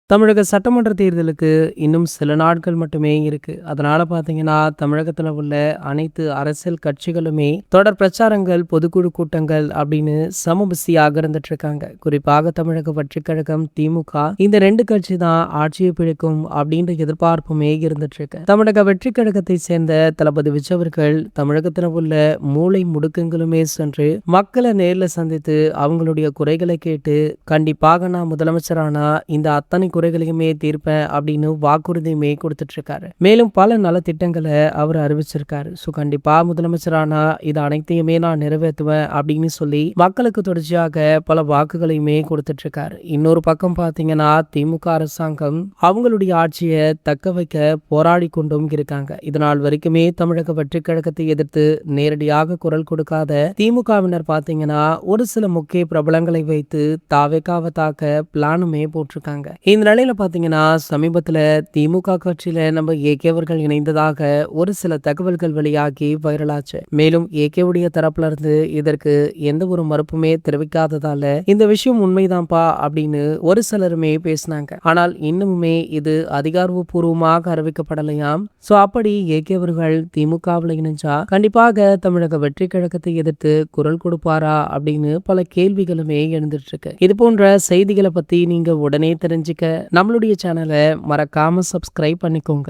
தமிழக சட்டமன்ற தேர்தலுக்கு இன்னும் சில நாட்கள் மட்டுமே இருக்கு. அதனால பார்த்தீங்கன்னா, தமிழகத்துல உள்ள அனைத்து அரசியல் கட்சிகளுமே தொடர் பிரச்சாரங்கள், பொதுக்குழு கூட்டங்கள் அப்படின்னு சம பிஸியாக இருந்துட்டு இருக்காங்க. குறிப்பாக தமிழக வெற்றிக் கழகம், திமுக இந்த 2 கட்சி தான் ஆட்சியை பிடிக்கும் அப்படின்ற எதிர்பார்ப்புமே இருந்துட்டு இருக்கு. தமிழக வெற்றிக் கழகத்தை சேர்ந்த தளபதி விஜய் அவர்கள் தமிழகத்துல உள்ள மூலை முடுக்கங்களுமே சென்று மக்களை நேர்ல சந்தித்து அவங்களுடைய குறைகளை கேட்டு, கண்டிப்பாக நான் முதலமைச்சரானா இந்த அத்தனை குறைகளையுமே தீர்ப்பேன் அப்படின்னு வாக்குறுதியுமே கொடுத்துட்டு இருக்காரு. மேலும் பல நலத்திட்டங்களை அவர் அறிவிச்சிருக்காரு. கண்டிப்பா முதலமைச்சரானா இது அனைத்தையுமே நான் நிறைவேற்றுவேன் அப்படின்னு சொல்லி மக்களுக்கு தொடர்ச்சியாக பல வாக்குகளையுமே கொடுத்துட்டு இருக்காரு. இன்னொரு பக்கம் பாத்தீங்கன்னா, திமுக அரசாங்கம் அவங்களுடைய ஆட்சியை தக்க வைக்க போராடி கொண்டும் இருக்காங்க. இதனால் வரைக்குமே தமிழக வெற்றி கழகத்தை எதிர்த்து நேரடியாக குரல் கொடுக்காத திமுகவினர் பாத்தீங்கன்னா, ஒரு சில முக்கிய பிரபலங்களை வைத்து தாவேக்காவை தாக்க பிளானுமே போட்டிருக்காங்க. இந்த நிலையில பாத்தீங்கன்னா, சமீபத்துல திமுக கட்சியில நம்ம ஏகே அவர்கள் இணைந்ததாக ஒரு சில தகவல்கள் வெளியாகி வைரலாச்சு. மேலும் ஏகேவுடைய தரப்புல இருந்து இதற்கு எந்த ஒரு மறுப்புமே தெரிவிக்காததால இந்த விஷயம் உண்மைதான்ப்பா அப்படின்னு ஒரு சிலருமே பேசினாங்க. ஆனால் இன்னுமே இது அதிகாரப்பூர்வமாக அறிவிக்கப்படலையாம். அப்படி ஏகே அவர்கள் திமுகவில் இணைஞ்சா கண்டிப்பாக தமிழக வெற்றி கழகத்தை எதிர்த்து குரல் கொடுப்பாரா அப்படின்னு பல கேள்விகளுமே எழுந்துட்டு இருக்கு. இது போன்ற செய்திகளை பத்தி நீங்க உடனே தெரிஞ்சுக்க நம்மளுடைய சேனலை மறக்காம சப்ஸ்கிரைப் பண்ணிக்கோங்க.